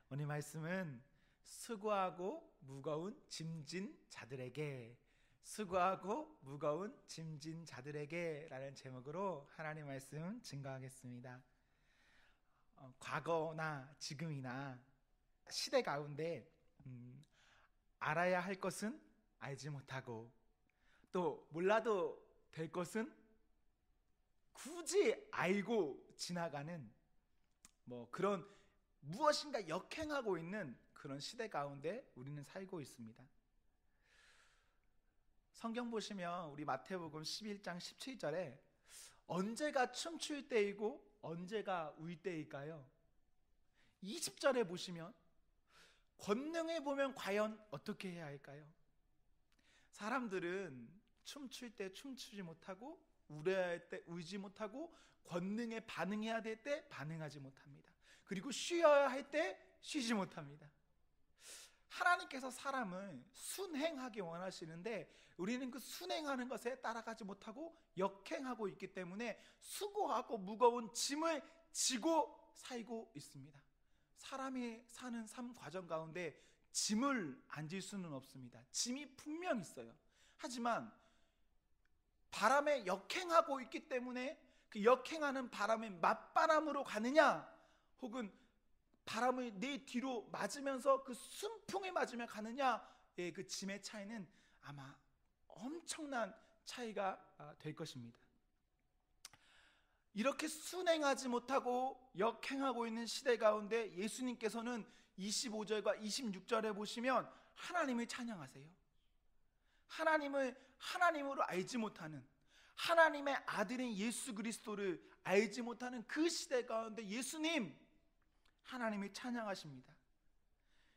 오늘 말씀은 수고하고 무거운 짐진 자들에게, 수고하고 무거운 짐진 자들에게 라는 제목으로 하나님 말씀 증거하겠습니다. 과거나 지금이나 시대 가운데 알아야 할 것은 알지 못하고, 또 몰라도 될 것은 굳이 알고 지나가는 그런 무엇인가 역행하고 있는 그런 시대 가운데 우리는 살고 있습니다. 성경 보시면 우리 마태복음 11장 17절에 언제가 춤출 때이고 언제가 울 때일까요? 20절에 보시면 권능을 보면 과연 어떻게 해야 할까요? 사람들은 춤출 때 춤추지 못하고, 울어야 할 때 울지 못하고, 권능에 반응해야 될 때 반응하지 못합니다. 그리고 쉬어야 할 때 쉬지 못합니다. 하나님께서 사람을 순행하기 원하시는데 우리는 그 순행하는 것에 따라가지 못하고 역행하고 있기 때문에 수고하고 무거운 짐을 지고 살고 있습니다. 사람이 사는 삶 과정 가운데 짐을 안 질 수는 없습니다. 짐이 분명 있어요. 하지만 바람에 역행하고 있기 때문에 그 역행하는 바람에 맞바람으로 가느냐, 혹은 바람을 내 뒤로 맞으면서 그 순풍에 맞으며 가느냐의 그 짐의 차이는 아마 엄청난 차이가 될 것입니다. 이렇게 순행하지 못하고 역행하고 있는 시대 가운데 예수님께서는 25절과 26절에 보시면 하나님을 찬양하세요. 하나님을 하나님으로 알지 못하는, 하나님의 아들인 예수 그리스도를 알지 못하는 그 시대 가운데 예수님, 하나님을 찬양하십니다.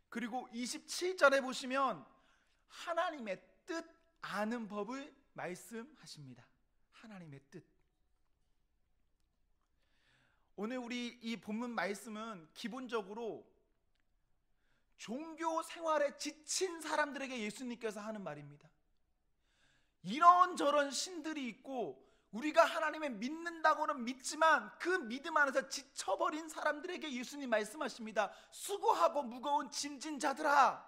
그리고 27절에 보시면 하나님의 뜻 아는 법을 말씀하십니다. 하나님의 뜻. 오늘 우리 이 본문 말씀은 기본적으로 종교 생활에 지친 사람들에게 예수님께서 하는 말입니다. 이런저런 신들이 있고 우리가 하나님을 믿는다고는 믿지만 그 믿음 안에서 지쳐버린 사람들에게 예수님 말씀하십니다. 수고하고 무거운 짐진 자들아,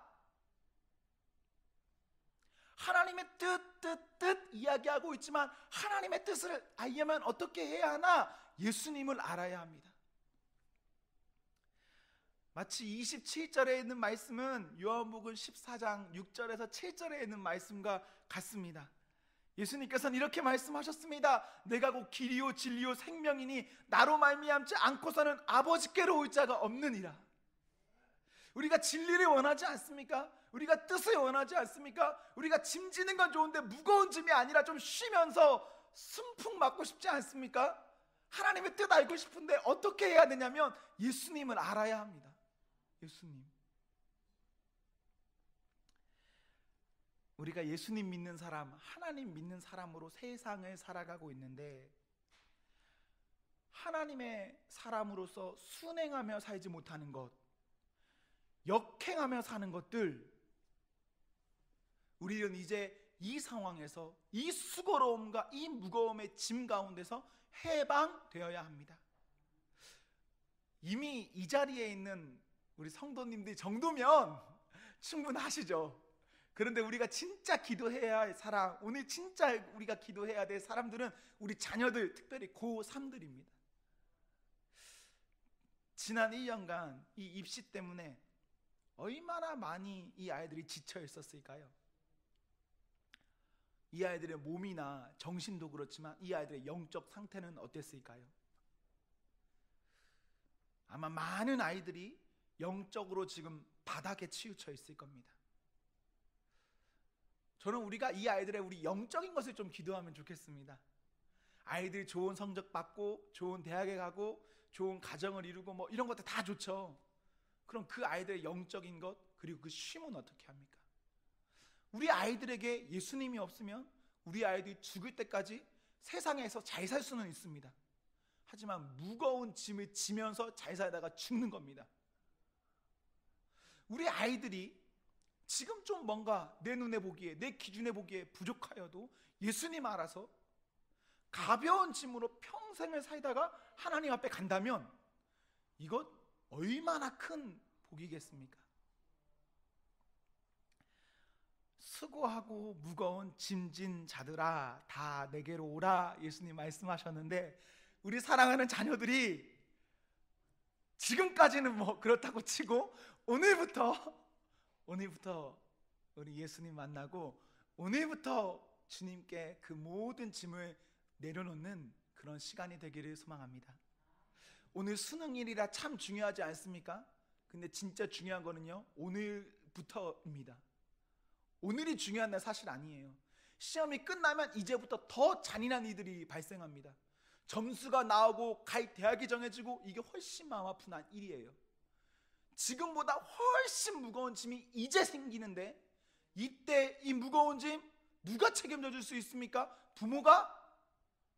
하나님의 뜻 이야기하고 있지만 하나님의 뜻을 알려면 어떻게 해야 하나? 예수님을 알아야 합니다. 마치 27절에 있는 말씀은 요한복음 14장 6절에서 7절에 있는 말씀과 같습니다. 예수님께서는 이렇게 말씀하셨습니다. 내가 곧 길이요 진리요 생명이니 나로 말미암지 않고서는 아버지께로 올 자가 없느니라. 우리가 진리를 원하지 않습니까? 우리가 뜻을 원하지 않습니까? 우리가 짐지는 건 좋은데 무거운 짐이 아니라 좀 쉬면서 순풍 맞고 싶지 않습니까? 하나님의 뜻 알고 싶은데 어떻게 해야 되냐면 예수님을 알아야 합니다. 예수님. 우리가 예수님 믿는 사람, 하나님 믿는 사람으로 세상을 살아가고 있는데 하나님의 사람으로서 순행하며 살지 못하는 것, 역행하며 사는 것들, 우리는 이제 이 상황에서 이 수고로움과 이 무거움의 짐 가운데서 해방되어야 합니다. 이미 이 자리에 있는 우리 성도님들 정도면 충분하시죠. 그런데 우리가 진짜 기도해야 할 사람, 오늘 진짜 우리가 기도해야 될 사람들은 우리 자녀들, 특별히 고3들입니다. 지난 1년간 이 입시 때문에 얼마나 많이 이 아이들이 지쳐 있었을까요? 이 아이들의 몸이나 정신도 그렇지만 이 아이들의 영적 상태는 어땠을까요? 아마 많은 아이들이 영적으로 지금 바닥에 치우쳐 있을 겁니다. 저는 우리가 이 아이들의 우리 영적인 것을 좀 기도하면 좋겠습니다. 아이들이 좋은 성적 받고 좋은 대학에 가고 좋은 가정을 이루고 이런 것들 다 좋죠. 그럼 그 아이들의 영적인 것, 그리고 그 쉼은 어떻게 합니까? 우리 아이들에게 예수님이 없으면 우리 아이들이 죽을 때까지 세상에서 잘 살 수는 있습니다. 하지만 무거운 짐을 지면서 잘 살다가 죽는 겁니다. 우리 아이들이 지금 좀 뭔가 내 눈에 보기에, 내 기준에 보기에 부족하여도 예수님 알아서 가벼운 짐으로 평생을 살다가 하나님 앞에 간다면 이것 얼마나 큰 복이겠습니까? 수고하고 무거운 짐진 자들아 다 내게로 오라, 예수님 말씀하셨는데, 우리 사랑하는 자녀들이 지금까지는 뭐 그렇다고 치고 오늘부터 우리 예수님 만나고 오늘부터 주님께 그 모든 짐을 내려놓는 그런 시간이 되기를 소망합니다. 오늘 수능일이라 참 중요하지 않습니까? 근데 진짜 중요한 거는요, 오늘부터입니다. 오늘이 중요한 날 사실 아니에요. 시험이 끝나면 이제부터 더 잔인한 일들이 발생합니다. 점수가 나오고 갈 대학이 정해지고, 이게 훨씬 마음 아픈 일이에요. 지금보다 훨씬 무거운 짐이 이제 생기는데, 이때 이 무거운 짐 누가 책임져 줄 수 있습니까? 부모가?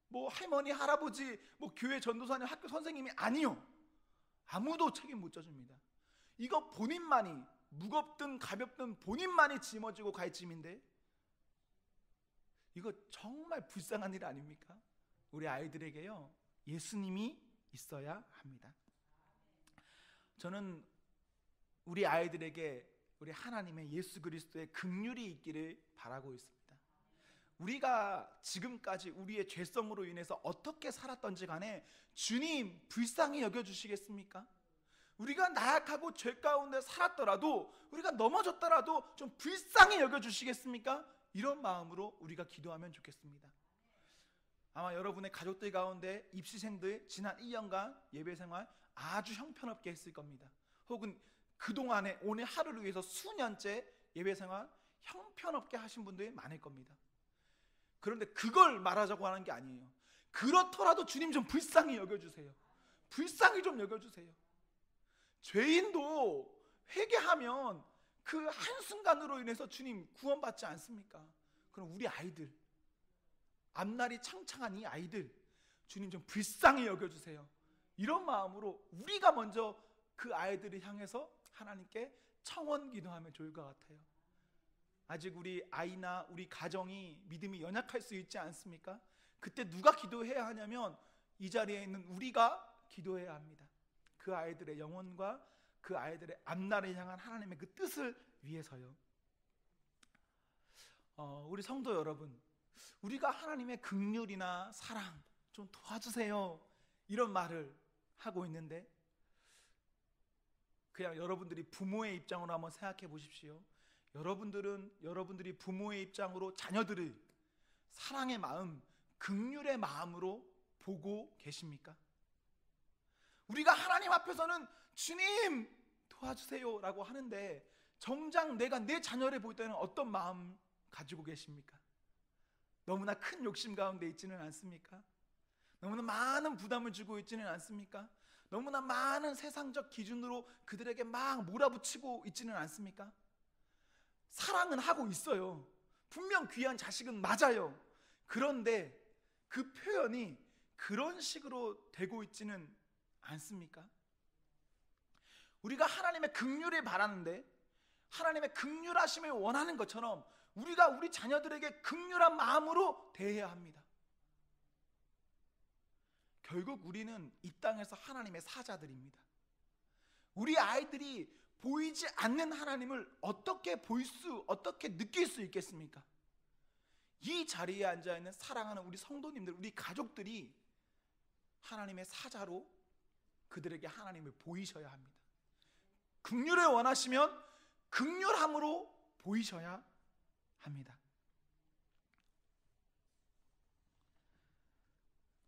뭐 할머니, 할아버지, 뭐 교회 전도사님, 학교 선생님이? 아니요. 아무도 책임 못 져줍니다. 이거 본인만이, 무겁든 가볍든 본인만이 짊어지고 갈 짐인데, 이거 정말 불쌍한 일 아닙니까? 우리 아이들에게요, 예수님이 있어야 합니다. 저는 우리 아이들에게 우리 하나님의 예수 그리스도의 긍휼이 있기를 바라고 있습니다. 우리가 지금까지 우리의 죄성으로 인해서 어떻게 살았던지 간에 주님 불쌍히 여겨주시겠습니까? 우리가 나약하고 죄 가운데 살았더라도, 우리가 넘어졌더라도 좀 불쌍히 여겨주시겠습니까? 이런 마음으로 우리가 기도하면 좋겠습니다. 아마 여러분의 가족들 가운데 입시생들 지난 1년간 예배생활 아주 형편없게 했을 겁니다. 혹은 그동안에 오늘 하루를 위해서 수년째 예배생활 형편없게 하신 분들이 많을 겁니다. 그런데 그걸 말하자고 하는 게 아니에요. 그렇더라도 주님 좀 불쌍히 여겨주세요. 불쌍히 좀 여겨주세요. 죄인도 회개하면 그 한순간으로 인해서 주님 구원받지 않습니까? 그럼 우리 아이들, 앞날이 창창한 이 아이들, 주님 좀 불쌍히 여겨주세요. 이런 마음으로 우리가 먼저 그 아이들을 향해서 하나님께 청원 기도하면 좋을 것 같아요. 아직 우리 아이나 우리 가정이 믿음이 연약할 수 있지 않습니까? 그때 누가 기도해야 하냐면 이 자리에 있는 우리가 기도해야 합니다. 그 아이들의 영혼과 그 아이들의 앞날을 향한 하나님의 그 뜻을 위해서요. 우리 성도 여러분, 우리가 하나님의 긍휼이나 사랑 좀 도와주세요, 이런 말을 하고 있는데, 그냥 여러분들이 부모의 입장으로 한번 생각해 보십시오. 여러분들이 부모의 입장으로 자녀들을 사랑의 마음, 긍휼의 마음으로 보고 계십니까? 우리가 하나님 앞에서는 주님 도와주세요 라고 하는데, 정작 내가 내 자녀를 볼 때는 어떤 마음 가지고 계십니까? 너무나 큰 욕심 가운데 있지는 않습니까? 너무나 많은 부담을 주고 있지는 않습니까? 너무나 많은 세상적 기준으로 그들에게 막 몰아붙이고 있지는 않습니까? 사랑은 하고 있어요. 분명 귀한 자식은 맞아요. 그런데 그 표현이 그런 식으로 되고 있지는 않습니까? 우리가 하나님의 긍휼을 바라는데, 하나님의 긍휼하심을 원하는 것처럼 우리가 우리 자녀들에게 긍휼한 마음으로 대해야 합니다. 결국 우리는 이 땅에서 하나님의 사자들입니다. 우리 아이들이 보이지 않는 하나님을 어떻게 어떻게 느낄 수 있겠습니까? 이 자리에 앉아있는 사랑하는 우리 성도님들, 우리 가족들이 하나님의 사자로 그들에게 하나님을 보이셔야 합니다. 긍휼을 원하시면 긍휼함으로 보이셔야 합니다.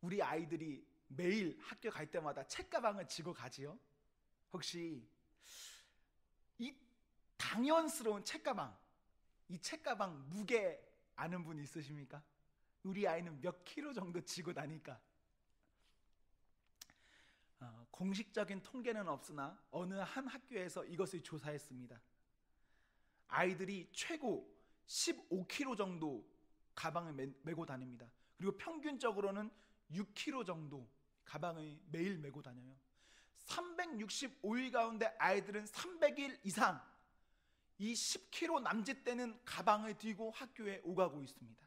우리 아이들이 매일 학교 갈 때마다 책가방을 지고 가지요. 혹시 이 당연스러운 책가방, 이 책가방 무게 아는 분 있으십니까? 우리 아이는 몇 킬로 정도 지고 다니까? 공식적인 통계는 없으나 어느 한 학교에서 이것을 조사했습니다. 아이들이 최고 15kg 정도 가방을 메고 다닙니다. 그리고 평균적으로는 6kg 정도 가방을 매일 메고 다녀요. 365일 가운데 아이들은 300일 이상 이 10kg 남짓되는 가방을 들고 학교에 오가고 있습니다.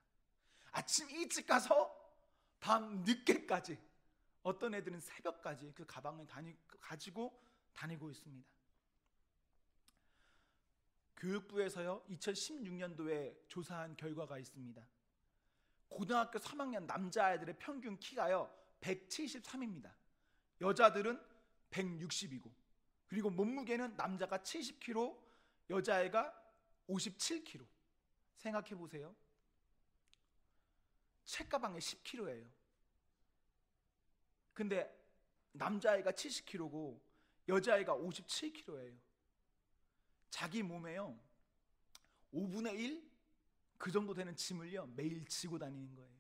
아침 일찍 가서 밤 늦게까지, 어떤 애들은 새벽까지 그 가방을 가지고 다니고 있습니다. 교육부에서요 2016년도에 조사한 결과가 있습니다. 고등학교 3학년 남자아이들의 평균 키가요 173입니다. 여자들은 160이고, 그리고 몸무게는 남자가 70kg, 여자애가 57kg. 생각해 보세요. 책가방에 10kg예요. 근데 남자애가 70kg고 여자애가 57kg예요. 자기 몸에요 5분의 1? 그 정도 되는 짐을요 매일 지고 다니는 거예요.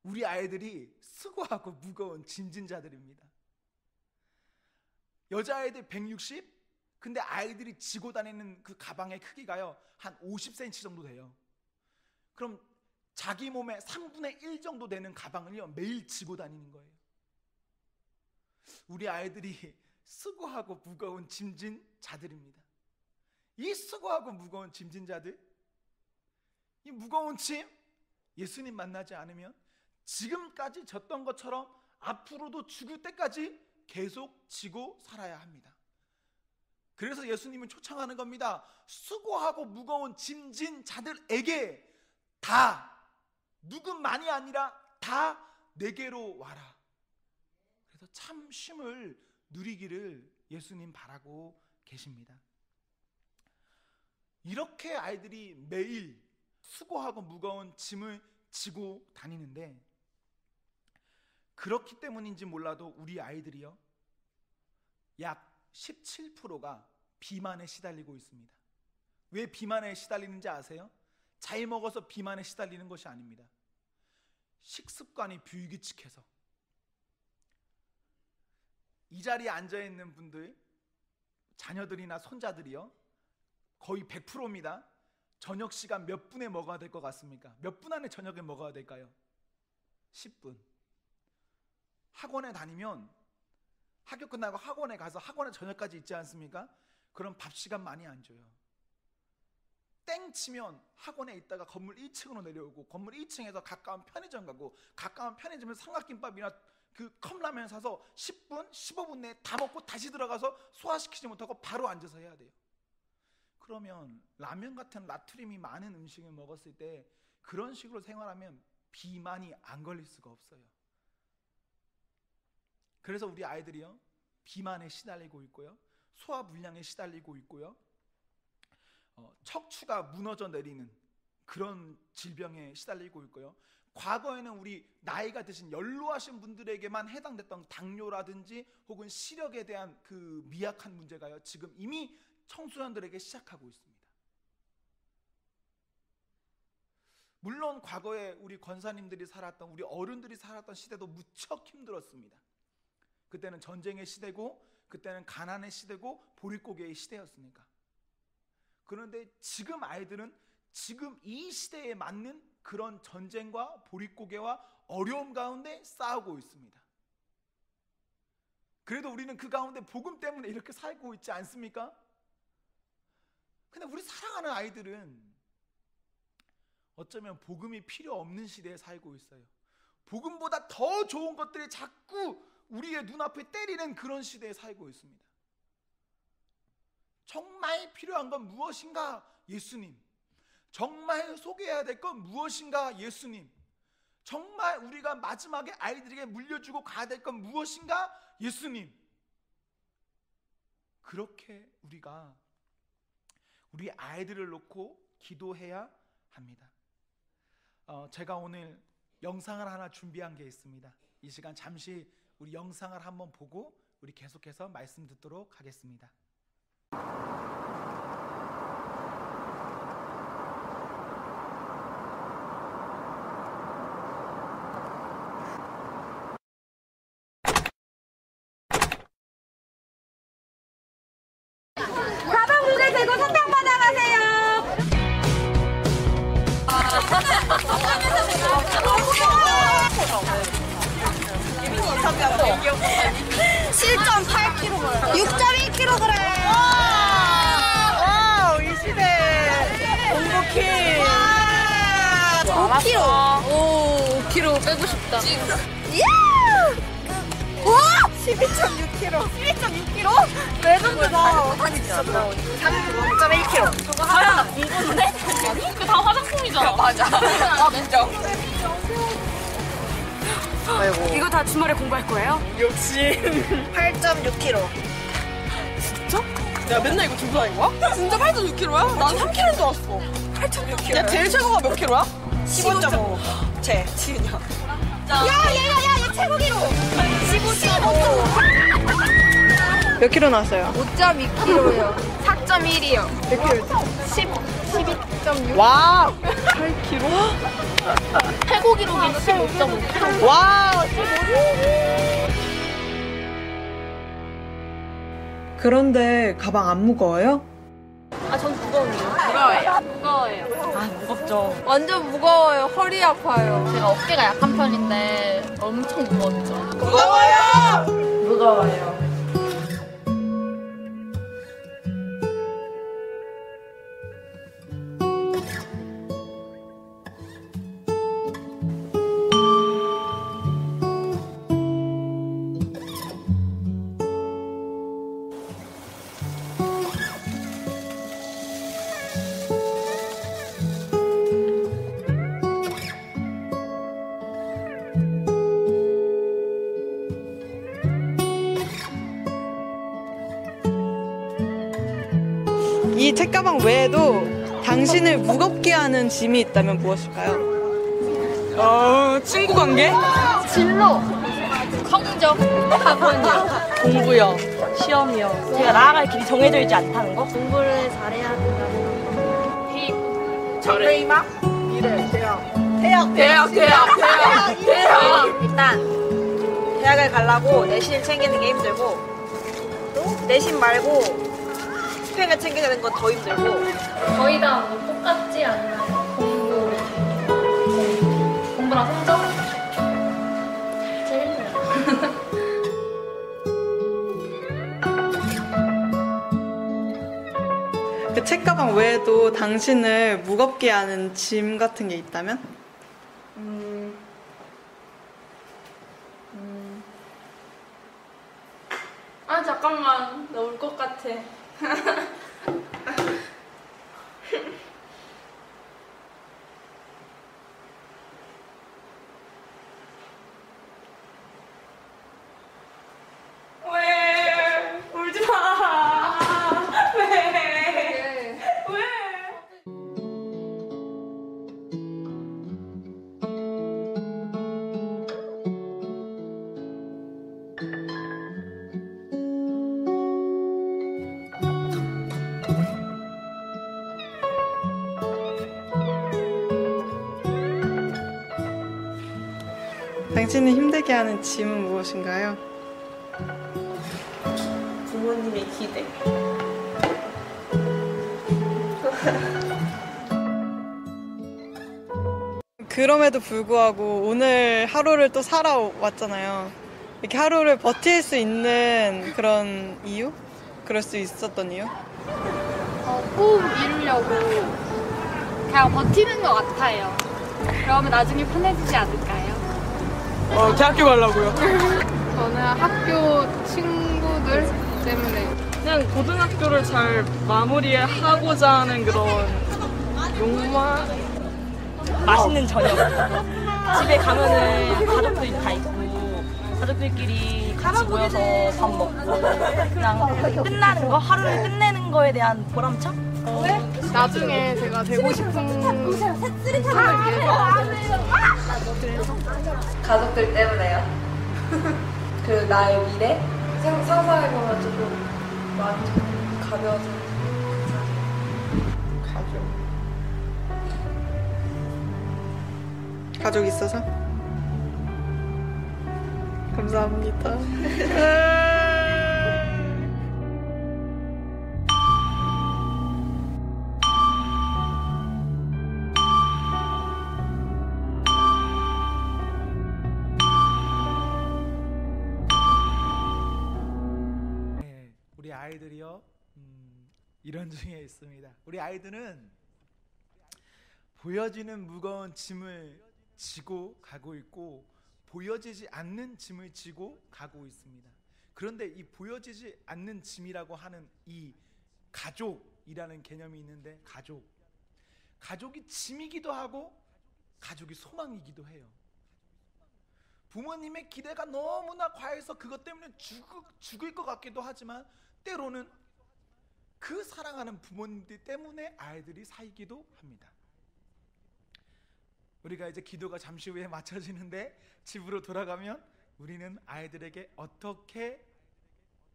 우리 아이들이 수고하고 무거운 짐진자들입니다. 여자아이들 160? 근데 아이들이 지고 다니는 그 가방의 크기가요 한 50cm 정도 돼요. 그럼 자기 몸의 3분의 1 정도 되는 가방을요 매일 지고 다니는 거예요. 우리 아이들이 수고하고 무거운 짐진자들입니다. 이 수고하고 무거운 짐진자들, 이 무거운 짐, 예수님 만나지 않으면 지금까지 졌던 것처럼 앞으로도 죽을 때까지 계속 지고 살아야 합니다. 그래서 예수님은 초청하는 겁니다. 수고하고 무거운 짐진 자들에게 다, 누구만이 아니라 다 내게로 와라. 그래서 참 쉼을 누리기를 예수님 바라고 계십니다. 이렇게 아이들이 매일 수고하고 무거운 짐을 지고 다니는데, 그렇기 때문인지 몰라도 우리 아이들이요 약 17%가 비만에 시달리고 있습니다. 왜 비만에 시달리는지 아세요? 잘 먹어서 비만에 시달리는 것이 아닙니다. 식습관이 불규칙해서. 이 자리에 앉아있는 분들, 자녀들이나 손자들이요 거의 100%입니다. 저녁 시간 몇 분에 먹어야 될 것 같습니까? 몇 분 안에 저녁에 먹어야 될까요? 10분. 학원에 다니면 학교 끝나고 학원에 가서 학원에 저녁까지 있지 않습니까? 그럼 밥 시간 많이 안 줘요. 땡 치면 학원에 있다가 건물 1층으로 내려오고, 건물 1층에서 가까운 편의점 가고, 가까운 편의점에서 삼각김밥이나 그 컵라면 사서 10분, 15분 내에 다 먹고 다시 들어가서 소화시키지 못하고 바로 앉아서 해야 돼요. 그러면 라면 같은 나트륨이 많은 음식을 먹었을 때 그런 식으로 생활하면 비만이 안 걸릴 수가 없어요. 그래서 우리 아이들이요 비만에 시달리고 있고요, 소화불량에 시달리고 있고요, 척추가 무너져 내리는 그런 질병에 시달리고 있고요, 과거에는 우리 나이가 드신 연로하신 분들에게만 해당됐던 당뇨라든지 혹은 시력에 대한 그 미약한 문제가요 지금 이미 청소년들에게 시작하고 있습니다. 물론 과거에 우리 권사님들이 살았던, 우리 어른들이 살았던 시대도 무척 힘들었습니다. 그때는 전쟁의 시대고, 그때는 가난의 시대고, 보릿고개의 시대였으니까. 그런데 지금 아이들은 지금 이 시대에 맞는 그런 전쟁과 보릿고개와 어려움 가운데 싸우고 있습니다. 그래도 우리는 그 가운데 복음 때문에 이렇게 살고 있지 않습니까? 근데 우리 사랑하는 아이들은 어쩌면 복음이 필요 없는 시대에 살고 있어요. 복음보다 더 좋은 것들이 자꾸 우리의 눈앞에 때리는 그런 시대에 살고 있습니다. 정말 필요한 건 무엇인가? 예수님. 정말 소개해야 될 건 무엇인가? 예수님. 정말 우리가 마지막에 아이들에게 물려주고 가야 될 건 무엇인가? 예수님. 그렇게 우리가 우리 아이들을 놓고 기도해야 합니다. 제가 오늘 영상을 하나 준비한 게 있습니다. 이 시간 잠시 우리 영상을 한번 보고 우리 계속해서 말씀 듣도록 하겠습니다. 가방 무게 재고 사탕 받아가세요. (7.8kg) 6.1kg. 와, 이 시대 공복해. 5kg. 오, 5kg 빼고 싶다. 야! 와! 12.6kg. 12.6kg? 레전드다. 3.1kg. 저거 하나 궁금한데? 그거 다 화장품이잖아. 맞아. 인정. 아이고. 이거 다 주말에 공부할 거예요? 욕심. 8.6kg. 야, 맨날 이거 들고 다닌 거야? 진짜 8.6kg야? 난 3kg인 줄 알았어. 8.6kg. 야, 제일 최고가 몇 킬로야? 15.5. 쟤, 지은이야. 야, 얘 최고 기록. 15.5. 몇 킬로 나왔어요? 5.2kg요. 4.1이요. 몇 킬로? 12.6. 와! 8kg? 최고 기록이 15.5kg. 와! 그런데 가방 안 무거워요? 아, 전 무거운데요? 무거워요. 무거워요. 아, 무겁죠. 완전 무거워요. 허리 아파요. 제가 어깨가 약한 편인데 엄청 무거웠죠. 무거워요! 무거워요. 이 책가방 외에도 당신을 무겁게 하는 짐이 있다면 무엇일까요? 친구 관계? 진로, 성적, 학원이요. 공부요, 시험이요. 제가 나아갈 길이 정해져 있지 않다는 거? 공부를 잘해야 된다는 비. 미래, 대학. 일단 대학을 가려고 내신 챙기는 게 힘들고 내신 말고 스펙을 챙기는 건 더 힘들고 거의 다 뭐 똑같지 않나요? 공부랑 성적? 제일 힘들어요. 그 책가방 외에도 당신을 무겁게 하는 짐 같은 게 있다면? 아, 잠깐만. 나 울 것 같아. 왜? 울지 마. 왜? 왜? 당신을 힘들게 하는 짐은 무엇인가요? 부모님의 기대. 그럼에도 불구하고 오늘 하루를 또 살아왔잖아요. 이렇게 하루를 버틸 수 있는 그런 이유? 그럴 수 있었던 이유? 꼭 이루려고 그냥 버티는 것 같아요. 그러면 나중에 편해지지 않을까요? 대학교 가려고요. 저는 학교 친구들 때문에 그냥 고등학교를 잘 마무리하고자 하는 그런 욕망? 맛있는 저녁. 집에 가면은 가족들이 다 있고 가족들끼리 같이 모여서 밥 먹고 그냥 끝나는 거, 하루를 끝내는 거에 대한 보람참? 나중에 제가 되고 싶은 사람을 위해서 가족들 때문에요. 그 나의 미래 상상해보면 조금 마음이 좀 가벼워져. 가족 있어서? 감사합니다. 네, 우리 아이들이요. 이런 중에 있습니다. 우리 아이들은 보여지는 무거운 짐을 지고 가고 있고 보여지지 않는 짐을 지고 가고 있습니다. 그런데 이 보여지지 않는 짐이라고 하는 이 가족이라는 개념이 있는데, 가족이 짐이기도 하고 가족이 소망이기도 해요. 부모님의 기대가 너무나 과해서 그것 때문에 죽을 것 같기도 하지만, 때로는 그 사랑하는 부모님들 때문에 아이들이 살기도 합니다. 우리가 이제 기도가 잠시 후에 마쳐지는데, 집으로 돌아가면 우리는 아이들에게 어떻게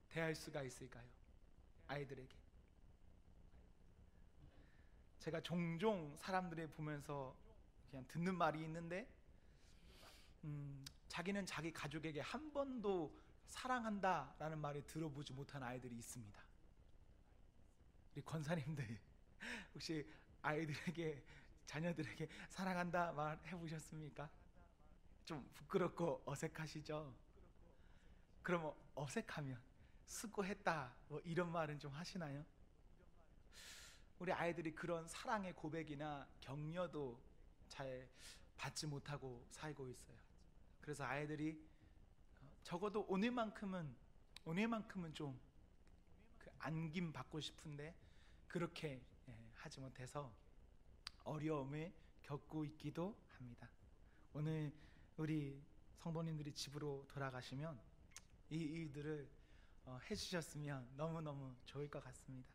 대할 수가 있을까요? 아이들에게. 제가 종종 사람들을 보면서 그냥 듣는 말이 있는데, 자기는 자기 가족에게 한 번도 사랑한다 라는 말을 들어보지 못한 아이들이 있습니다. 우리 권사님들 혹시 아이들에게, 자녀들에게 사랑한다 말 해보셨습니까? 좀 부끄럽고 어색하시죠? 그럼 어색하면 수고했다 뭐 이런 말은 좀 하시나요? 우리 아이들이 그런 사랑의 고백이나 격려도 잘 받지 못하고 살고 있어요. 그래서 아이들이 적어도 오늘만큼은 좀 그 안김 받고 싶은데 그렇게 하지 못해서 어려움을 겪고 있기도 합니다. 오늘 우리 성도님들이 집으로 돌아가시면 이 일들을 해주셨으면 너무너무 좋을 것 같습니다.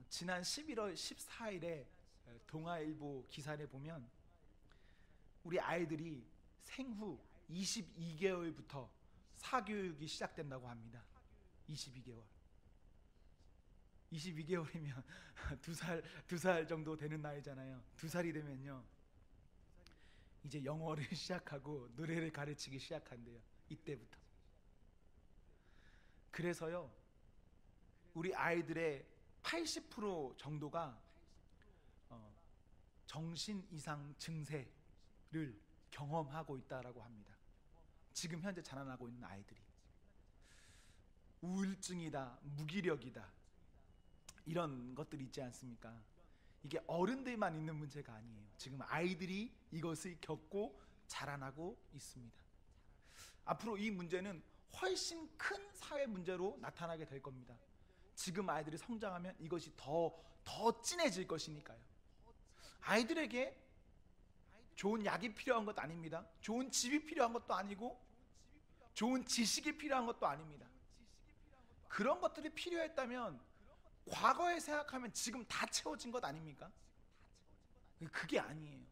지난 11월 14일에 동아일보 기사를 보면 우리 아이들이 생후 22개월부터 사교육이 시작된다고 합니다. 22개월이면 2살 정도 되는 나이잖아요. 2살이 되면요 이제 영어를 시작하고 노래를 가르치기 시작한대요. 이때부터. 그래서요 우리 아이들의 80% 정도가 정신 이상 증세를 경험하고 있다라고 합니다. 지금 현재 자라나고 있는 아이들이 우울증이다, 무기력이다 이런 것들이 있지 않습니까? 이게 어른들만 있는 문제가 아니에요. 지금 아이들이 이것을 겪고 자라나고 있습니다. 앞으로 이 문제는 훨씬 큰 사회 문제로 나타나게 될 겁니다. 지금 아이들이 성장하면 이것이 더 진해질 것이니까요. 아이들에게 좋은 약이 필요한 것도 아닙니다. 좋은 집이 필요한 것도 아니고 좋은 지식이 필요한 것도 아닙니다. 그런 것들이 필요했다면 과거에 생각하면 지금 다 채워진 것 아닙니까? 그게 아니에요.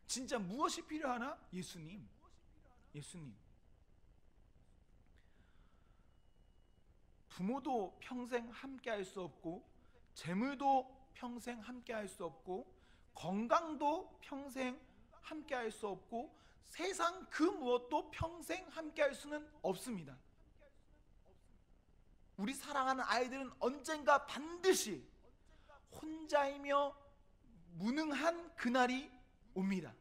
진짜 무엇이 필요하나? 예수님. 부모도 평생 함께 할 수 없고, 재물도 평생 함께 할 수 없고, 건강도 평생 함께 할 수 없고, 세상 그 무엇도 평생 함께 할 수는 없습니다. 우리 사랑하는 아이들은 언젠가 반드시 혼자이며 무능한 그날이 옵니다.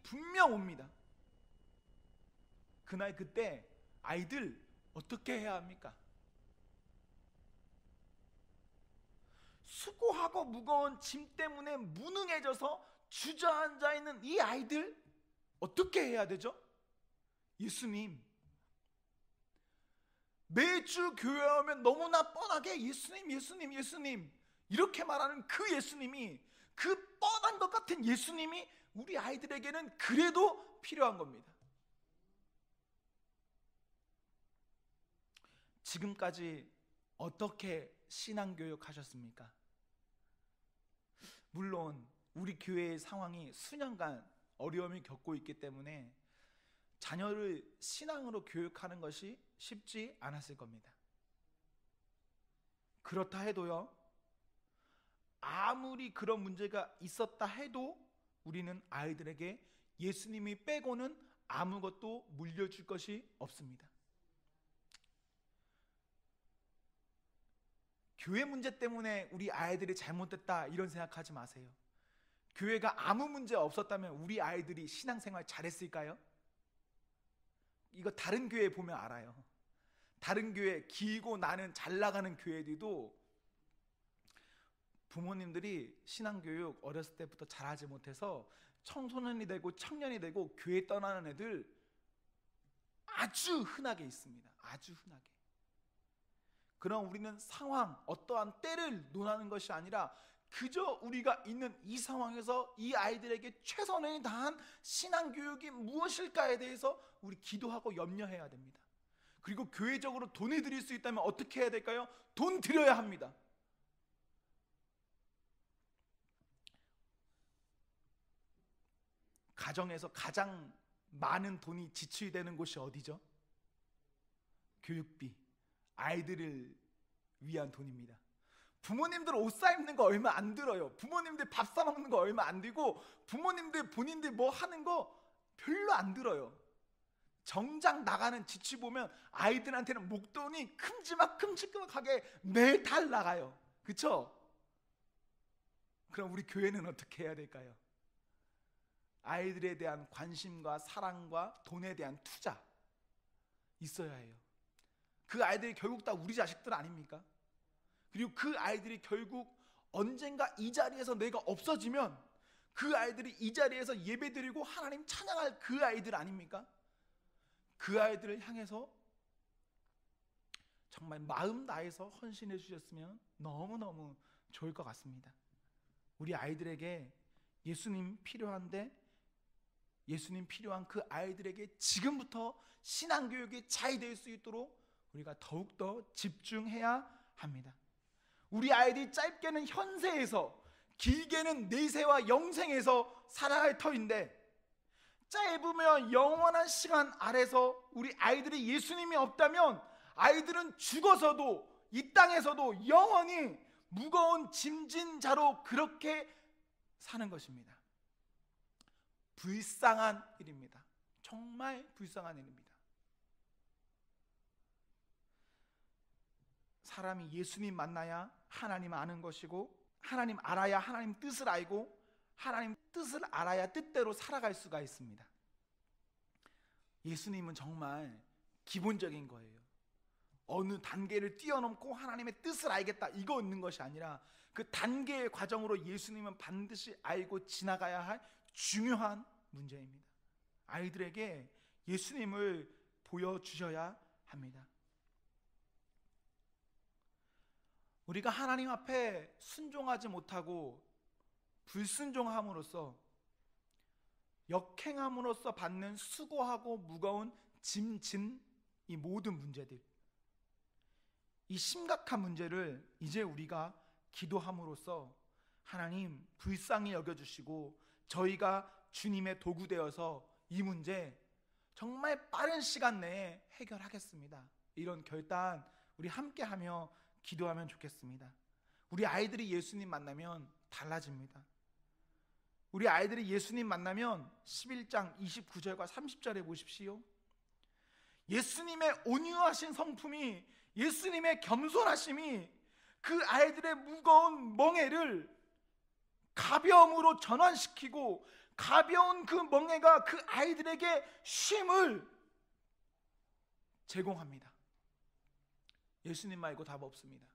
분명 옵니다. 그날 그때 아이들 어떻게 해야 합니까? 수고하고 무거운 짐 때문에 무능해져서 주저앉아 있는 이 아이들 어떻게 해야 되죠? 예수님. 매주 교회 오면 너무나 뻔하게 예수님 이렇게 말하는 그 예수님이, 그 뻔한 것 같은 예수님이 우리 아이들에게는 그래도 필요한 겁니다. 지금까지 어떻게 신앙교육 하셨습니까? 물론 우리 교회의 상황이 수년간 어려움을 겪고 있기 때문에 자녀를 신앙으로 교육하는 것이 쉽지 않았을 겁니다. 그렇다 해도요, 아무리 그런 문제가 있었다 해도 우리는 아이들에게 예수님이 빼고는 아무것도 물려줄 것이 없습니다. 교회 문제 때문에 우리 아이들이 잘못됐다 이런 생각하지 마세요. 교회가 아무 문제 없었다면 우리 아이들이 신앙생활 잘했을까요? 이거 다른 교회 보면 알아요. 다른 교회, 길고 나는 잘 나가는 교회들도 부모님들이 신앙교육 어렸을 때부터 잘하지 못해서 청소년이 되고 청년이 되고 교회 떠나는 애들 아주 흔하게 있습니다. 아주 흔하게. 그럼 우리는 상황, 어떠한 때를 논하는 것이 아니라 그저 우리가 있는 이 상황에서 이 아이들에게 최선을 다한 신앙교육이 무엇일까에 대해서 우리 기도하고 염려해야 됩니다. 그리고 교회적으로 돈을 드릴 수 있다면 어떻게 해야 될까요? 돈 드려야 합니다. 가정에서 가장 많은 돈이 지출이 되는 곳이 어디죠? 교육비, 아이들을 위한 돈입니다. 부모님들 옷 사 입는 거 얼마 안 들어요. 부모님들 밥 사 먹는 거 얼마 안 들고, 부모님들 본인들 뭐 하는 거 별로 안 들어요. 정작 나가는 지출 보면 아이들한테는 목돈이 큼지막하게 매달 나가요. 그쵸? 그럼 우리 교회는 어떻게 해야 될까요? 아이들에 대한 관심과 사랑과 돈에 대한 투자 있어야 해요. 그 아이들이 결국 다 우리 자식들 아닙니까? 그리고 그 아이들이 결국 언젠가 이 자리에서 내가 없어지면 그 아이들이 이 자리에서 예배드리고 하나님 찬양할 그 아이들 아닙니까? 그 아이들을 향해서 정말 마음 다해서 헌신해 주셨으면 너무너무 좋을 것 같습니다. 우리 아이들에게 예수님 필요한데, 예수님 필요한 그 아이들에게 지금부터 신앙교육이 잘 될 수 있도록 우리가 더욱더 집중해야 합니다. 우리 아이들이 짧게는 현세에서, 길게는 내세와 영생에서 살아갈 터인데, 짧으면 영원한 시간 아래서 우리 아이들이 예수님이 없다면 아이들은 죽어서도 이 땅에서도 영원히 무거운 짐진 자로 그렇게 사는 것입니다. 불쌍한 일입니다. 정말 불쌍한 일입니다. 사람이 예수님 만나야 하나님 아는 것이고, 하나님 알아야 하나님 뜻을 알고, 하나님 뜻을 알아야 뜻대로 살아갈 수가 있습니다. 예수님은 정말 기본적인 거예요. 어느 단계를 뛰어넘고 하나님의 뜻을 알겠다 이거 있는 것이 아니라 그 단계의 과정으로 예수님은 반드시 알고 지나가야 할 중요한 문제입니다. 아이들에게 예수님을 보여주셔야 합니다. 우리가 하나님 앞에 순종하지 못하고 불순종함으로써, 역행함으로써 받는 수고하고 무거운 짐진 이 모든 문제들, 이 심각한 문제를 이제 우리가 기도함으로써 하나님 불쌍히 여겨주시고 저희가 주님의 도구 되어서 이 문제 정말 빠른 시간 내에 해결하겠습니다. 이런 결단 우리 함께하며 기도하면 좋겠습니다. 우리 아이들이 예수님 만나면 달라집니다. 우리 아이들이 예수님 만나면 11장 29절과 30절에 보십시오. 예수님의 온유하신 성품이, 예수님의 겸손하심이 그 아이들의 무거운 멍에를 가벼움으로 전환시키고, 가벼운 그 멍에가 그 아이들에게 쉼을 제공합니다. 예수님 말고 답 없습니다.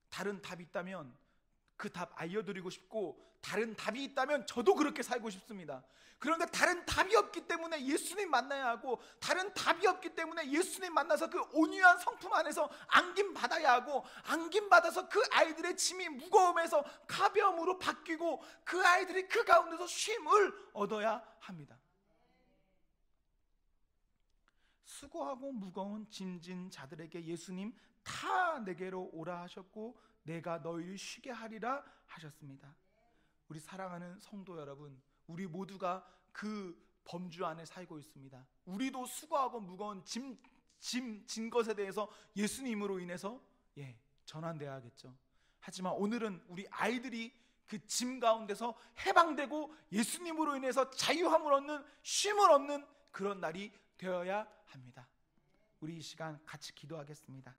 다른 답이 있다면 그 답 알려드리고 싶고, 다른 답이 있다면 저도 그렇게 살고 싶습니다. 그런데 다른 답이 없기 때문에 예수님 만나야 하고, 다른 답이 없기 때문에 예수님 만나서 그 온유한 성품 안에서 안김 받아야 하고, 안김 받아서 그 아이들의 짐이 무거움에서 가벼움으로 바뀌고 그 아이들이 그 가운데서 쉼을 얻어야 합니다. 수고하고 무거운 짐진 자들에게 예수님 다 내게로 오라 하셨고 내가 너희를 쉬게 하리라 하셨습니다. 우리 사랑하는 성도 여러분, 우리 모두가 그 범주 안에 살고 있습니다. 우리도 수고하고 무거운 짐진 것에 대해서 예수님으로 인해서 전환되어야겠죠. 하지만 오늘은 우리 아이들이 그 짐 가운데서 해방되고 예수님으로 인해서 자유함을 얻는, 쉼을 얻는 그런 날이 되어야 합니다. 우리 이 시간 같이 기도하겠습니다.